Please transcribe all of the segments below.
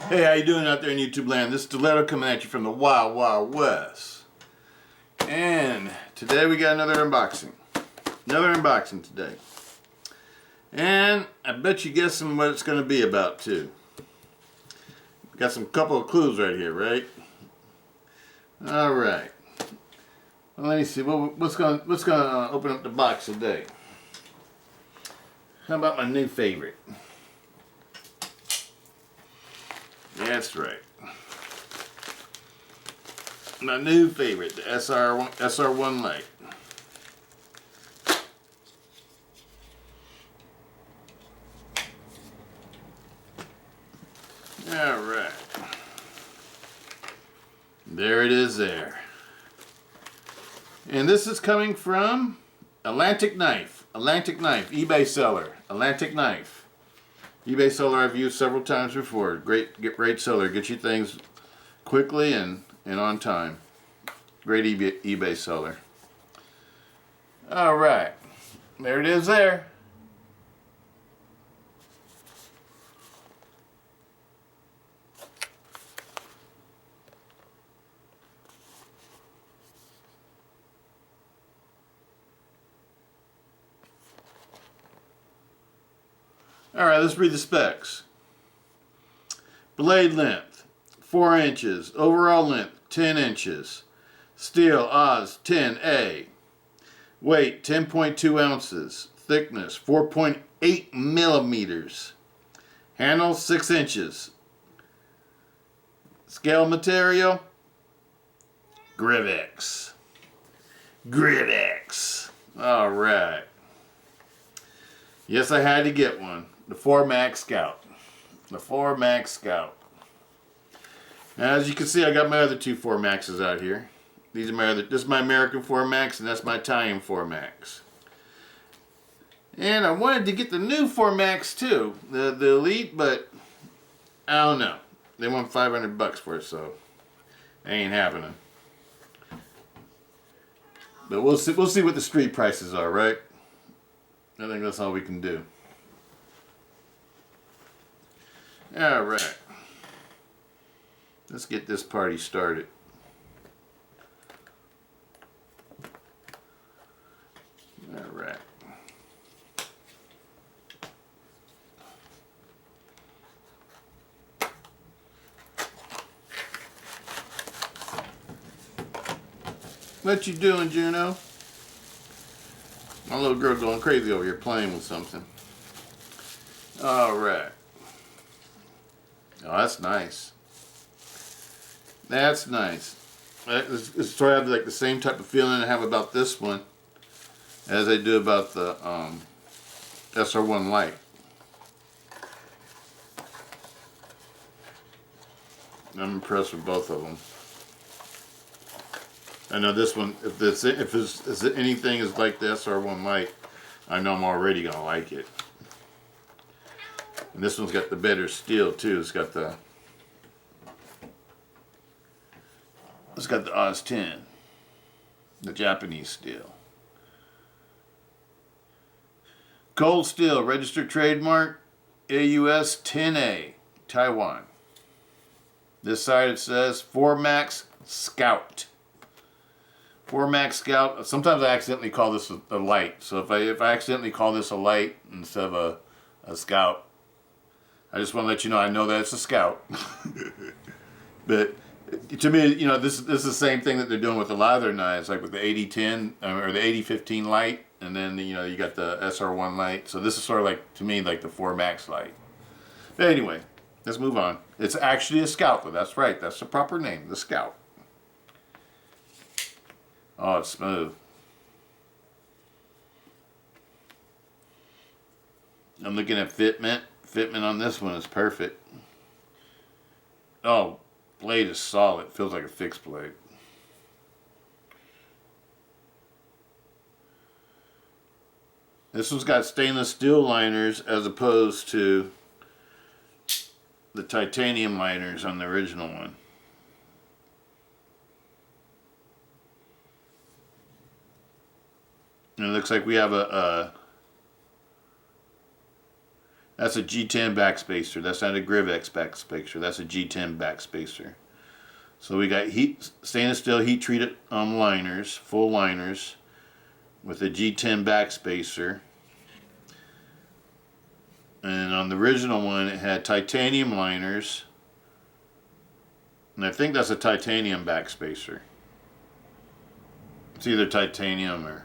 Hey, how you doing out there in YouTube land? This is Stiletto coming at you from the Wild Wild West. And today we got another unboxing. Another unboxing today. And I bet you guessing what it's going to be about too. Got some couple of clues right here, right? Alright. Well, let me see. What's going to open up the box today? How about my new favorite? That's right. My new favorite, the SR1 Lite. Alright. There it is there. And this is coming from Atlantic Knife. Atlantic Knife, eBay seller. Atlantic Knife. eBay seller I've used several times before. Great seller. Get you things quickly and on time. Great eBay seller. Alright. There it is there. Alright, let's read the specs. Blade length, 4 inches. Overall length, 10 inches. Steel, Oz 10A. Weight, 10.2 ounces. Thickness, 4.8 millimeters. Handle, 6 inches. Scale material, Grivex. Grivex. Alright. Yes, I had to get one. The 4MAX Scout. The 4MAX Scout. Now, as you can see, I got my other two 4MAXs out here. These are my other. This is my American 4MAX, and that's my Italian 4MAX. And I wanted to get the new 4MAX too, the Elite, but I don't know. They want $500 for it, so it ain't happening. But we'll see. We'll see what the street prices are, right? I think that's all we can do. Alright. Let's get this party started. Alright. What you doing, Juno? My little girl going crazy over here playing with something. Alright. Oh, that's nice. That's nice. It's sort of like the same type of feeling I have about this one as I do about the SR1 Lite. I'm impressed with both of them. I know this one, if anything is like the SR1 Lite, I know I'm already gonna like it. And this one's got the better steel too. It's got the Oz 10, the Japanese steel. Cold steel, registered trademark, AUS 10A, Taiwan. This side it says 4MAX Scout. 4MAX Scout. Sometimes I accidentally call this a Light. So if I accidentally call this a Light instead of a Scout, I just want to let you know I know that it's a Scout. But to me, you know, this is the same thing that they're doing with a lot of their knives, like with the 8010 or the 8015 Lite, and then you know you got the SR1 Lite. So this is sort of like, to me, like the 4MAX Lite. But anyway, let's move on. It's actually a Scout, though. That's right. That's the proper name, the Scout. Oh, it's smooth. I'm looking at fitment. Fitment on this one is perfect. Oh, blade is solid. Feels like a fixed blade. This one's got stainless steel liners as opposed to the titanium liners on the original one. And it looks like we have a That's a G10 backspacer. That's not a Grivex backspacer. That's a G10 backspacer. So we got stainless steel heat treated liners, full liners, with a G10 backspacer. And on the original one, it had titanium liners. And I think that's a titanium backspacer. It's either titanium or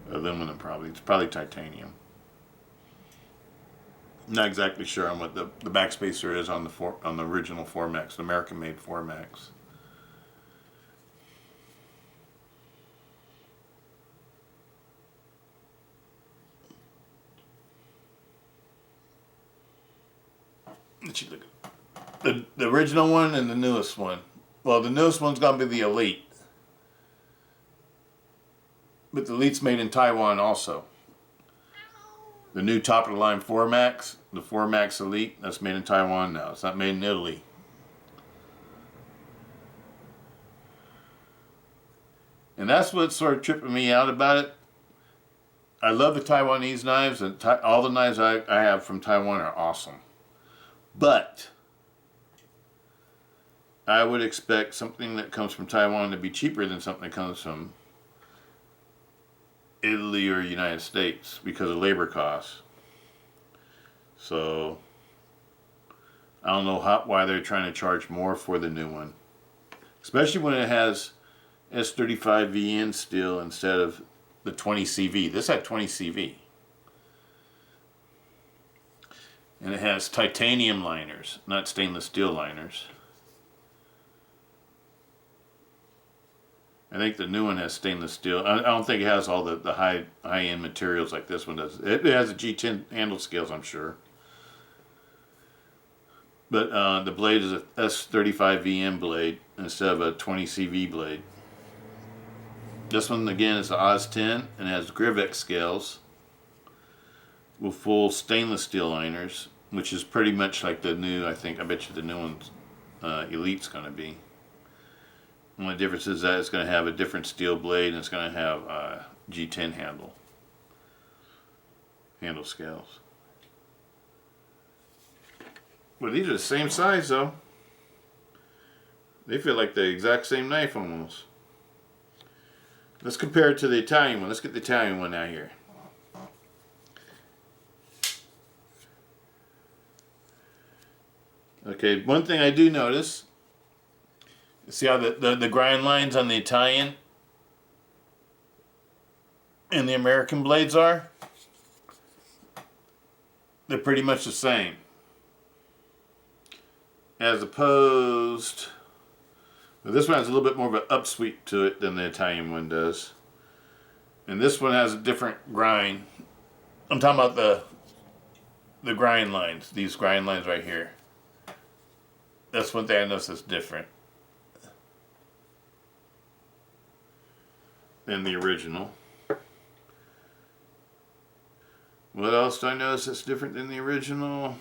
aluminum, probably. It's probably titanium. I'm not exactly sure on what the backspacer is on the original 4MAX, the American-made 4MAX. Let's look at the original one and the newest one. Well, the newest one's gonna be the Elite, but the Elite's made in Taiwan also. The new top of the line 4MAX, the 4MAX Elite, that's made in Taiwan now. It's not made in Italy. And that's what's sort of tripping me out about it. I love the Taiwanese knives, and all the knives I have from Taiwan are awesome. But I would expect something that comes from Taiwan to be cheaper than something that comes from Italy or United States because of labor costs. So I don't know why they're trying to charge more for the new one, especially when it has S35VN steel instead of the 20CV. This had 20CV. And it has titanium liners, not stainless steel liners. I think the new one has stainless steel. I don't think it has all the high-end materials like this one does. It has a G10 handle scales, I'm sure. But the blade is a S35VN blade instead of a 20CV blade. This one, again, is the Oz 10 and it has Grivex scales with full stainless steel liners, which is pretty much like the new, I bet you the new one's Elite's going to be. The only difference is that it's going to have a different steel blade and it's going to have G10 handle scales. But these are the same size though. They feel like the exact same knife almost. Let's compare it to the Italian one. Let's get the Italian one out here. Okay, one thing I do notice, see how the grind lines on the Italian and the American blades are? They're pretty much the same. As opposed, well, this one has a little bit more of an upsweep to it than the Italian one does. And this one has a different grind. I'm talking about the grind lines, these grind lines right here. That's one thing I noticed that's different than the original. What else do I notice that's different than the original?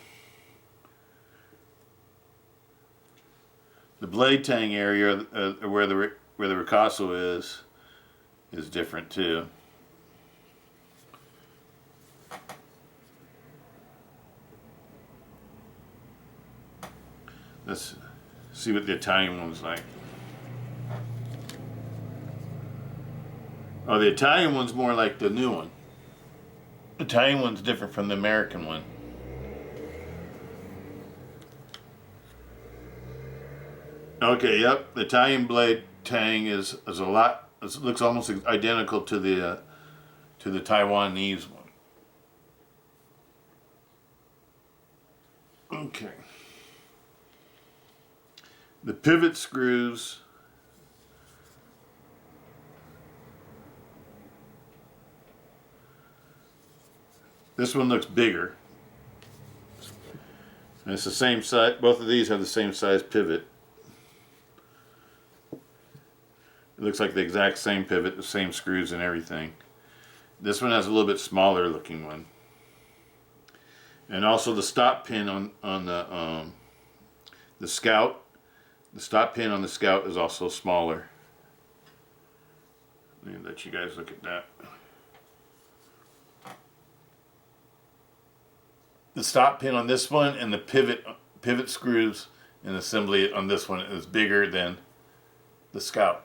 The blade tang area, where the ricasso is different too. Let's see what the Italian one's like. Oh, the Italian one's more like the new one. The Italian one's different from the American one. Okay, yep. The Italian blade tang is a lot. It looks almost identical to the Taiwanese one. Okay. The pivot screws. This one looks bigger. And it's the same size. Both of these have the same size pivot. It looks like the exact same pivot, the same screws and everything. This one has a little bit smaller looking one. And also the stop pin on the Scout. The stop pin on the Scout is also smaller. Let me let you guys look at that. the stop pin on this one and the pivot screws and assembly on this one is bigger than the Scout.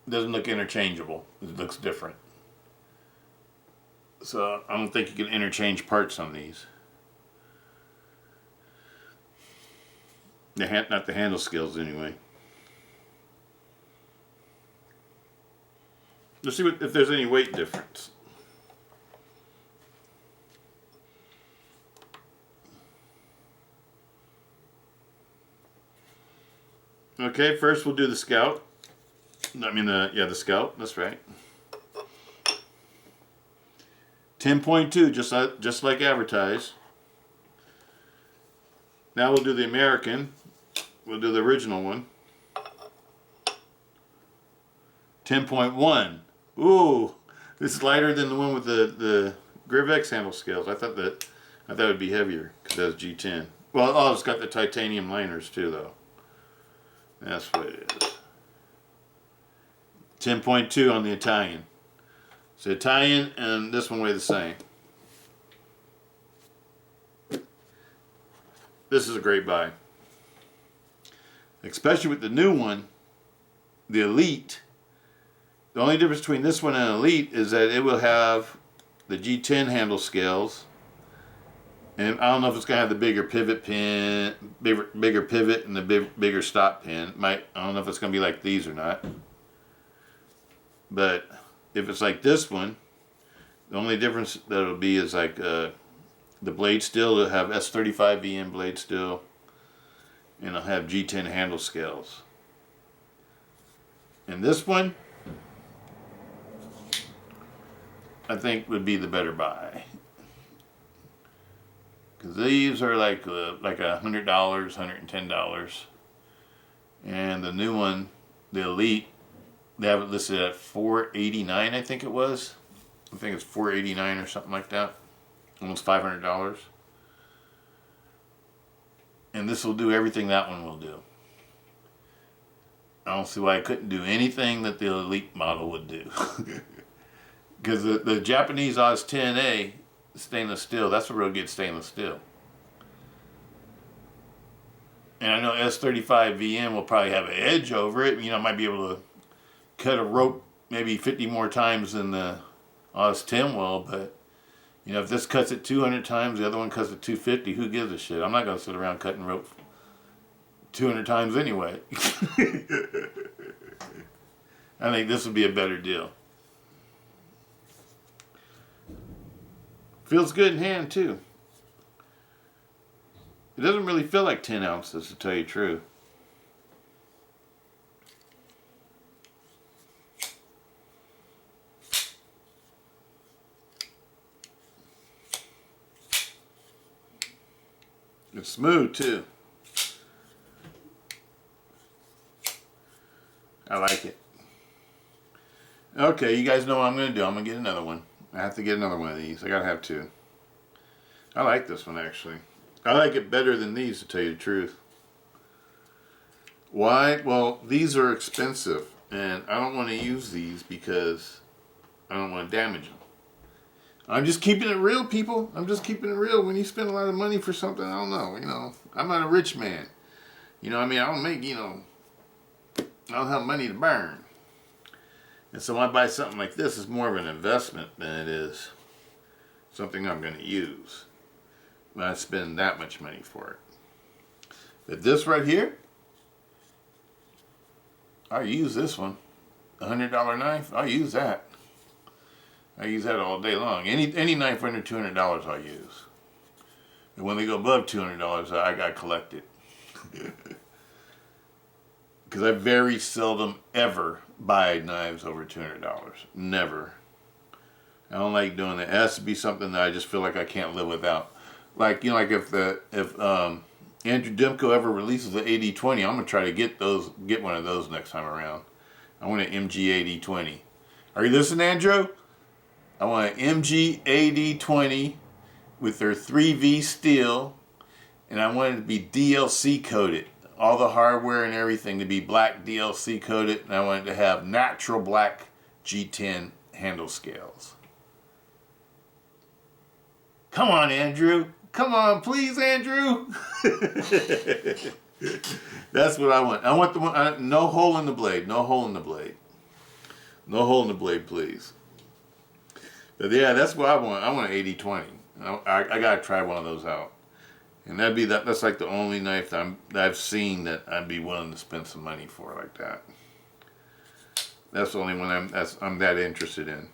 It doesn't look interchangeable. It looks different. So I don't think you can interchange parts on these. Not the handle scales anyway. Let's see if there's any weight difference. Okay, first we'll do the Scout. I mean, the Scout. That's right. 10.2, just like advertised. Now we'll do the American. We'll do the original one. 10.1. Ooh, this is lighter than the one with the Grivex handle scales. I thought it would be heavier because that's G10. Well, oh, it's got the titanium liners too, though. That's what it is. 10.2 on the Italian. So Italian and this one weigh the same. This is a great buy. Especially with the new one, the Elite. The only difference between this one and Elite is that it will have the G10 handle scales. And I don't know if it's going to have the bigger pivot pin, bigger pivot and the bigger stop pin. I don't know if it's going to be like these or not. But if it's like this one, the only difference that it'll be is like the blade steel will have S35 VM blade steel, and it'll have G10 handle scales. And this one, I think would be the better buy. Because these are like $100, $110. And the new one, the Elite, they have it listed at $489, I think it was. I think it's $489 or something like that. Almost $500. And this will do everything that one will do. I don't see why I couldn't do anything that the Elite model would do. Because the Japanese Oz 10A stainless steel, that's a real good stainless steel. And I know S35 VM will probably have an edge over it. You know, might be able to cut a rope maybe 50 more times than the Oz 10 will, but you know, if this cuts it 200 times, the other one cuts it 250, who gives a shit? I'm not going to sit around cutting rope 200 times anyway. I think this would be a better deal. Feels good in hand too. It doesn't really feel like 10 ounces, to tell you the truth. It's smooth too. I like it. Okay, you guys know what I'm going to do. I'm going to get another one. I have to get another one of these. I got to have two. I like this one actually. I like it better than these, to tell you the truth. Why? Well, these are expensive and I don't want to use these because I don't want to damage them. I'm just keeping it real, people. I'm just keeping it real. When you spend a lot of money for something, I don't know, you know, I'm not a rich man. You know what I mean? I don't make, you know, I don't have money to burn. And so when I buy something like this, it's more of an investment than it is something I'm going to use. When I spend that much money for it. But this right here, I use this one. $100 knife, I use that. I use that all day long. Any knife under $200 I use. And when they go above $200, I collect it. Because I very seldom ever buy knives over $200. Never. I don't like doing that. It has to be something that I just feel like I can't live without. Like, you know, like if Andrew Dimko ever releases the AD-20, I'm gonna try to get one of those next time around. I want an MG AD-20. Are you listening, Andrew? I want an MG AD-20 with their 3V steel, and I want it to be DLC coated. All the hardware and everything to be black DLC coated, and I want it to have natural black G10 handle scales. Come on, Andrew. Come on, please, Andrew. That's what I want. I want the one, no hole in the blade. No hole in the blade. No hole in the blade, please. But yeah, that's what I want. I want an 80-20. I gotta try one of those out. And that's like the only knife that I've seen that I'd be willing to spend some money for like that. That's the only one I'm that interested in.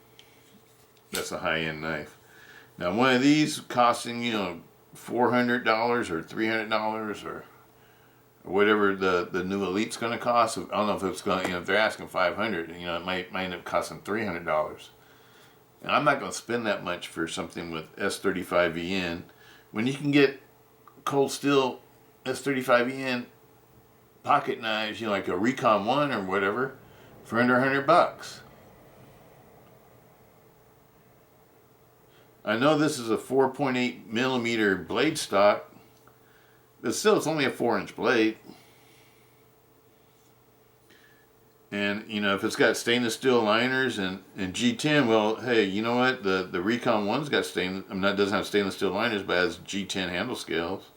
That's a high-end knife. Now one of these costing, you know, $400 or $300 or whatever the new Elite's going to cost. I don't know if it's going to, you know, if they're asking $500, you know, it might end up costing $300. And I'm not going to spend that much for something with S35VN when you can get cold steel S35VN pocket knives, you know, like a Recon 1 or whatever, for under $100. I know this is a 4.8 millimeter blade stock, but still it's only a 4-inch blade. And, you know, if it's got stainless steel liners and G10, well, hey, you know what? The Recon 1's got doesn't have stainless steel liners, but has G10 handle scales.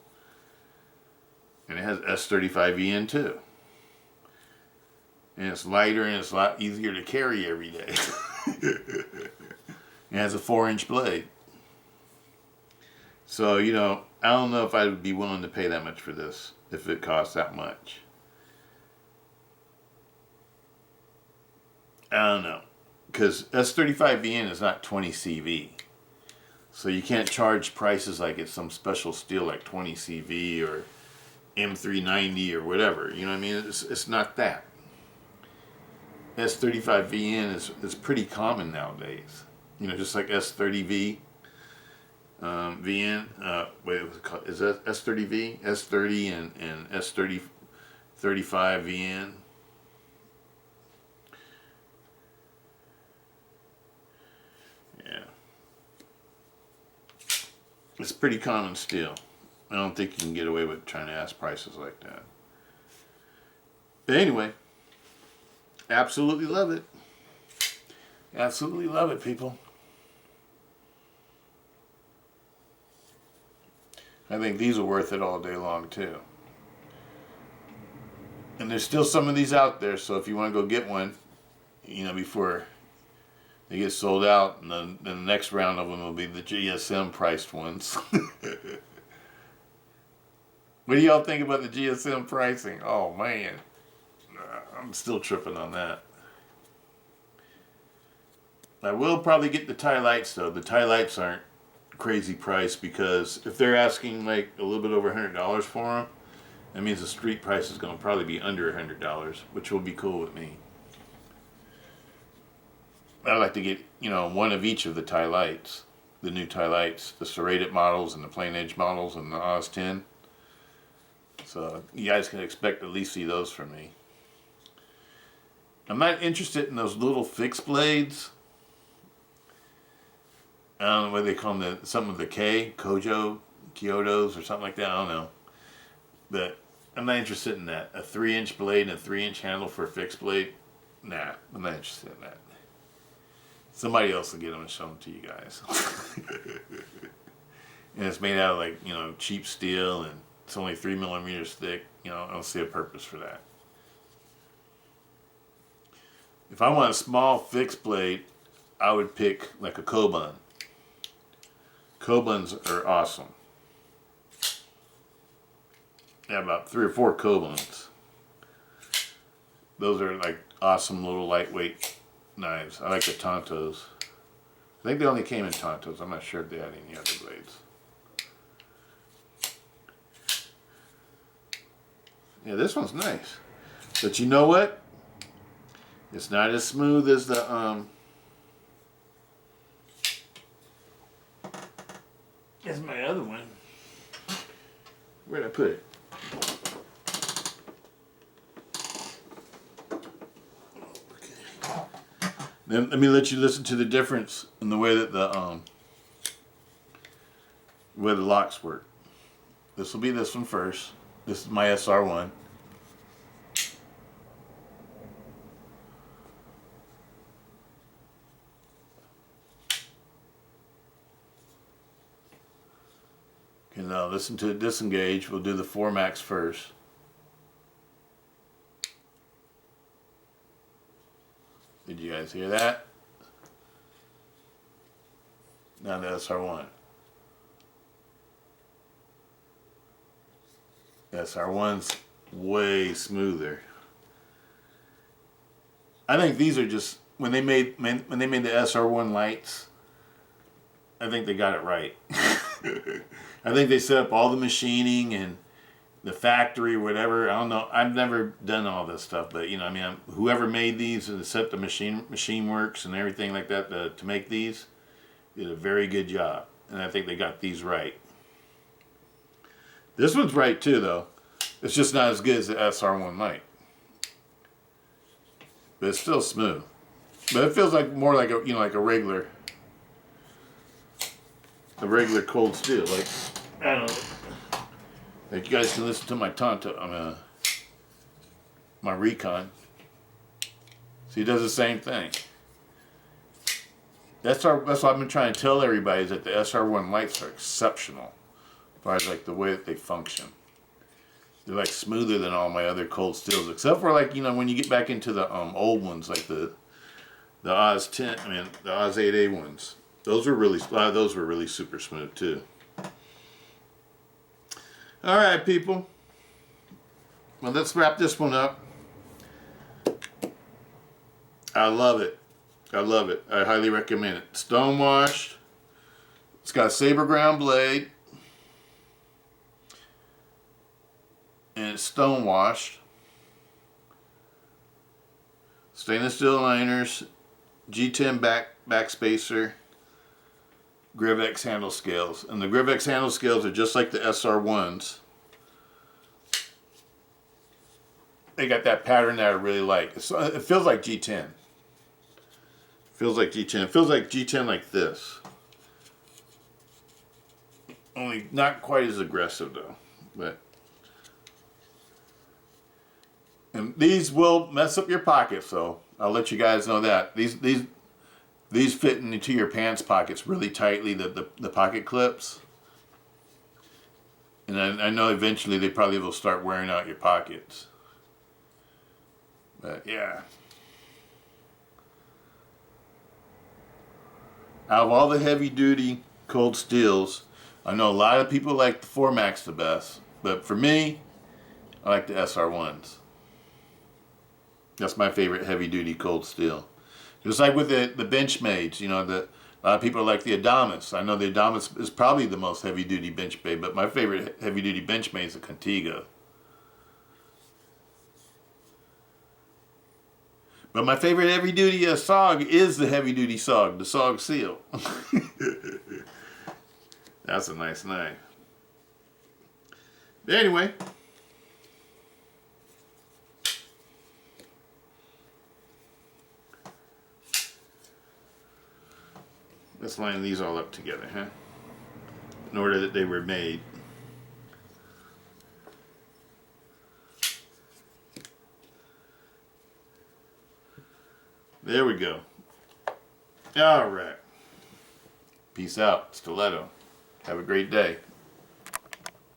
And it has S35VN too. And it's lighter and it's a lot easier to carry every day. It has a 4-inch blade. So, you know, I don't know if I would be willing to pay that much for this, if it costs that much. I don't know. Because S35VN is not 20 CV. So you can't charge prices like it's some special steel like 20 CV or M390 or whatever. You know what I mean? It's not that. S35VN is pretty common nowadays. You know, just like S30V. VN, wait, is that S30V? S30 and S30, 35 VN. Yeah. It's pretty common still. I don't think you can get away with trying to ask prices like that. But anyway, absolutely love it. Absolutely love it, people. I think these are worth it all day long too. And there's still some of these out there, so if you want to go get one, you know, before they get sold out, and then the next round of them will be the GSM priced ones. What do y'all think about the GSM pricing? Oh man, I'm still tripping on that. I will probably get the Ti-Lites though. The Ti-Lites aren't crazy price, because if they're asking like a little bit over $100 for them, that means the street price is going to probably be under $100, which will be cool with me. I'd like to get, you know, one of each of the Ti-Lites, the new Ti-Lites, the serrated models and the plain edge models and the Oz 10. So you guys can expect to at least see those from me. I'm not interested in those little fixed blades. I don't know what they call them, some of the Kyotos or something like that. I don't know. But I'm not interested in that. A 3-inch blade and a 3-inch handle for a fixed blade. Nah, I'm not interested in that. Somebody else will get them and show them to you guys. And it's made out of, like, you know, cheap steel, and it's only 3 millimeters thick. You know, I don't see a purpose for that. If I want a small fixed blade, I would pick like a Kobun. Kobuns are awesome. I have about 3 or 4 Kobuns. Those are like awesome little lightweight knives. I like the Tontos. I think they only came in Tontos. I'm not sure if they had any other blades. Yeah, this one's nice. But you know what? It's not as smooth as the as my other one. Where'd I put it? Okay. Then let me let you listen to the difference in the way that the locks work. This will be this one first. This is my SR1. Okay, listen to it disengage. We'll do the 4 max first. Did you guys hear that? Now the SR1. SR1's way smoother. I think these are just when they made the SR1 lights. I think they got it right. I think they set up all the machining and the factory, whatever. I don't know. I've never done all this stuff, but you know, I mean, whoever made these and set the machine works and everything like that to make these did a very good job, and I think they got these right. This one's right too, though. It's just not as good as the SR1 light, but it's still smooth. But it feels like more like like a regular cold steel. Like, I don't know. Like, you guys can listen to my Tonto, my Recon. See, it does the same thing. That's what I've been trying to tell everybody, is that the SR1 lights are exceptional as far as like the way that they function. They're like smoother than all my other cold steels, except for like, when you get back into the old ones, like the Oz 10, the Oz 8A ones. A lot of those were really super smooth too. All right, people. Well, let's wrap this one up. I love it. I love it. I highly recommend it. Stonewashed. It's got a saber ground blade. And it's stonewashed. Stainless steel liners. G10 backspacer. Grivex handle scales. And the Grivex handle scales are just like the SR1s. They got that pattern that I really like. It feels like G10. Feels like G10. It feels like G10 like this. Only not quite as aggressive though. And these will mess up your pocket, so I'll let you guys know that. These fit into your pants pockets really tightly, the pocket clips. And I know eventually they probably will start wearing out your pockets. But yeah. Out of all the heavy duty cold steels, I know a lot of people like the 4 Max the best, but for me, I like the SR1s. That's my favorite heavy duty cold steel. Just like with the Benchmades, a lot of people like the Adamas. I know the Adamas is probably the most heavy duty Benchmade, but my favorite heavy duty Benchmade is the Contigo. But my favorite heavy duty SOG is the heavy duty SOG, the SOG Seal. That's a nice knife. But anyway. Let's line these all up together, huh? In order that they were made. There we go. All right. Peace out. Stiletto. Have a great day.